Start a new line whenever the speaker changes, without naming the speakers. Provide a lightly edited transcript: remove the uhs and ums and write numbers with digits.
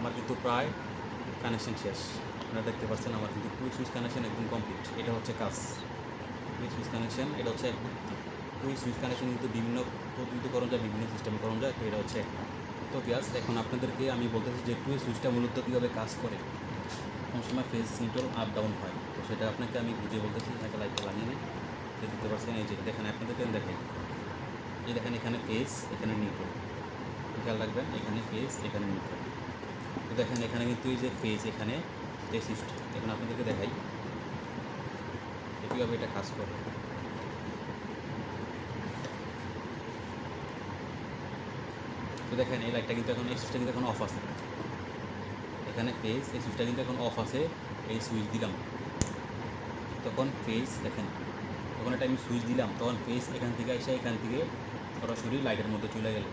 আমার কিন্তু প্রায় কানেকশন শেষ। আপনারা দেখতে পাচ্ছেন আমার কিন্তু কুইক সুইচ কানেকশন একদম কমপ্লিট। এটা হচ্ছে কাজ, কুইক সুইচ কানেকশন। এটা হচ্ছে কুইক সুইচ কানেকশন কিন্তু বিভিন্ন পদ্ধতিতে করা যায়, বিভিন্ন সিস্টেমে করা যায়। তো এটা হচ্ছে একটা। তো গ্যাস এখন আপনাদেরকে আমি বলতেছি যে কুইক সুইচটা মূলত কীভাবে কাজ করে। কোনো সময় ফেজ নিউট্রাল আপ ডাউন হয়, তো সেটা আপনাকে আমি বুঝিয়ে বলতেছি। একটা লাইটটা লাগিয়ে নিই, দেখতে পাচ্ছেন এই যে দেখেন, আপনাদেরকে দেখাই। এই দেখেন এখানে ফেজ, এখানে নিউট্রাল, খেয়াল রাখবেন এখানে ফেজ, এখানে নিউট্রাল। তো দেখেন এখানে কিন্তু এই যে ফেজ, এখানে রেসিস্ট। এখন আপনাদেরকে দেখাই কীভাবে এটা কাজ করে। তো দেখেন এই লাইটটা কিন্তু এখন, এই সুইচটা কিন্তু এখন অফ আছে। এখানে ফেজ, এই সুইচটা কিন্তু এখন অফ আছে। এই সুইচ দিলাম তখন ফেজ, দেখেন যখন এটা আমি সুইচ দিলাম তখন ফেজ এখান থেকে এসে এখান থেকে সরাসরি লাইটের মধ্যে চলে গেল।